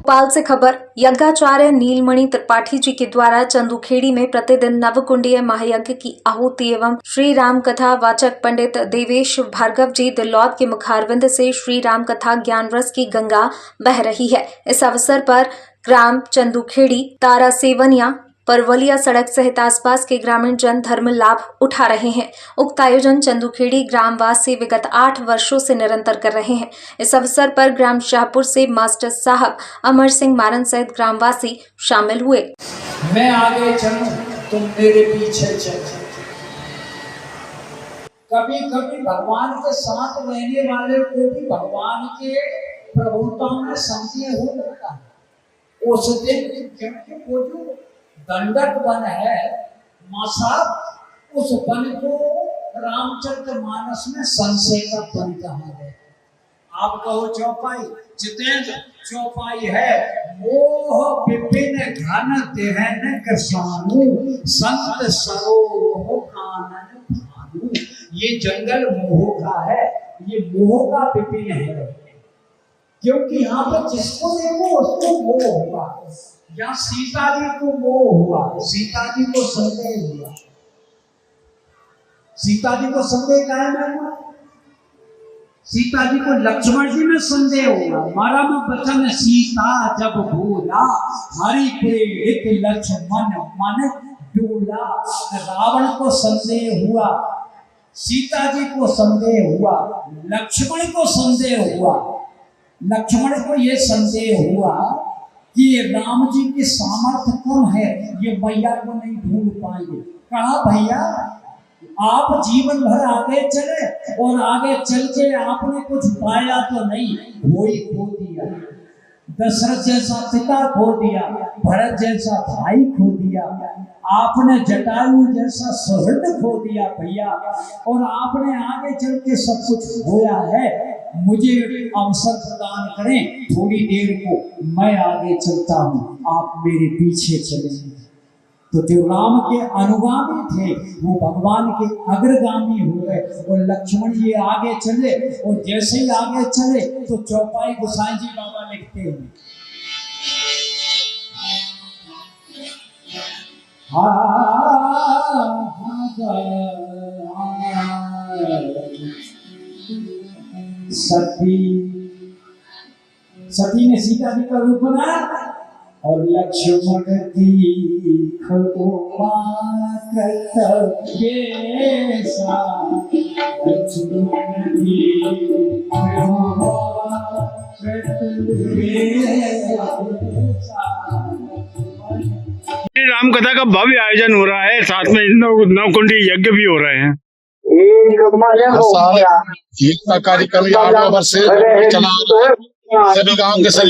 भोपाल से खबर। यज्ञाचार्य नीलमणि त्रिपाठी जी के द्वारा चंदूखेड़ी में प्रतिदिन नवकुंडीय महायज्ञ की आहुति एवं श्री राम कथा वाचक पंडित देवेश भार्गव जी दिल्लौद के मुखारविंद से श्री राम कथा ज्ञान रस की गंगा बह रही है। इस अवसर पर ग्राम चंदूखेड़ी, तारा सेवनिया, परवलिया सड़क सहित आसपास के ग्रामीण जन धर्म लाभ उठा रहे हैं। उक्त आयोजन चंदूखेड़ी ग्रामवासी विगत 8 वर्षों से निरंतर कर रहे हैं। इस अवसर पर ग्राम शाहपुर से मास्टर साहब अमर सिंह मारन सहित ग्रामवासी शामिल हुए। मैं आगे चलूं, तुम मेरे पीछे चलो। कभी कभी भगवान के साथ रहने वाले को भी भगवान के प्रभुता में संदेह हो जाता है। उस दिन क्योंकि वो जो दंडक वन है माँ साहब, उस वन को रामचरितमानस में संशय का वन कहा गया। आप कहो चौपाई, जितेंद्र चौपाई है। मोह विपिन घन देहन कृषाणु, संत सरोह कानन भानु। ये जंगल मोह का है, ये मोह का विपिन है, क्योंकि यहाँ पर जिसको देखो उसको मोह होगा। यहाँ सीता जी को मोह हुआ, सीता जी को संदेह हुआ। सीता जी को संदेह काहे में हुआ? सीता जी को लक्ष्मण जी में संदेह हुआ। मरम बचन सीता जब बोला, हरि प्रेरित लक्ष्मण मन डोला। रावण को संदेह हुआ, सीता जी को संदेह हुआ, लक्ष्मण को संदेह हुआ। लक्ष्मण को यह संदेह हुआ कि ये राम जी की सामर्थ्य कम है, ये मैया को नहीं ढूंढ पाएंगे। कहा भैया आप जीवन भर आगे चले और आगे चल के आपने कुछ पाया तो नहीं, वही खो दिया। दशरथ जैसा पिता खो दिया, भरत जैसा भाई खो दिया, आपने जटायु जैसा सुहृद खो दिया भैया, और आपने आगे चल के सब कुछ खोया है। मुझे अवसर प्रदान करें थोड़ी देर को, मैं आगे चलता हूँ, आप मेरे पीछे चलेंगे। तो जो राम के अनुगामी थे वो भगवान के अग्रगामी हो गए, और लक्ष्मण जी आगे चले, और जैसे ही आगे चले तो चौपाई गोसाई जी बाबा लिखते हैं, सती ने सीता जी का रूप बनाया, और लक्ष्मण दीखो राम कथा का भव्य आयोजन हो रहा है, साथ में नवकुंडी यज्ञ भी हो रहे हैं। ये कार्यक्रम 8 वर्ष से चला। सभी गांव के सभी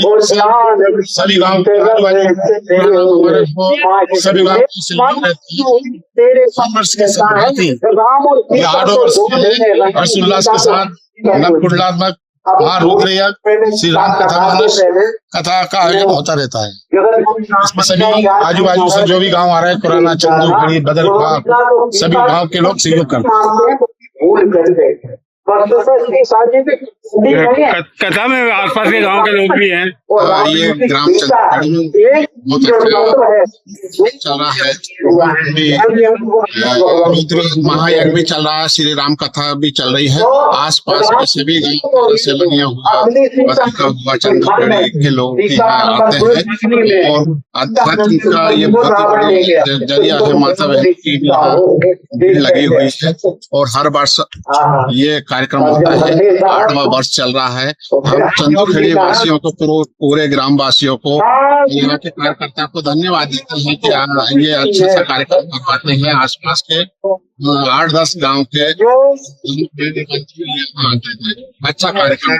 गांव के सभी गांव की वर्ष के साथ 8 वर्ष हर्षोल्लास के साथ नवकुंडलात्मक महारुद्र श्री राम कथा का आयोजन होता रहता है। इसमें सभी आजू बाजू से जो भी गांव आ रहे हैं, पुराना चंदूखेड़ी, बदलखा, सभी गांव के लोग सहयोग करते हैं। कथा में आसपास के गांव के लोग भी हैं। ये ग्राम चंदूखेड़ी बहुत अच्छा चल रहा है। रुद्र महायज्ञ भी चल रहा है, श्री राम कथा भी चल रही है। आसपास के सभी गांव से बनिया हुआ चंदूखेड़ी के लोग यहाँ आते हैं, और अध्यात्म का ये बहुत ही बड़ी जरिया है। माता बहन की भीड़ लगी हुई है, और हर वर्ष ये कार्यक्रम होता है। 8वां वर्ष चल रहा है। हम चंदूखेड़ी वासियों को, पूरे ग्राम वासियों को, यहाँ के कार्यकर्ता को धन्यवाद देते हैं कि ये अच्छा सा कार्यक्रम करवाते हैं। आसपास के 8-10 गांव के अच्छा कार्यक्रम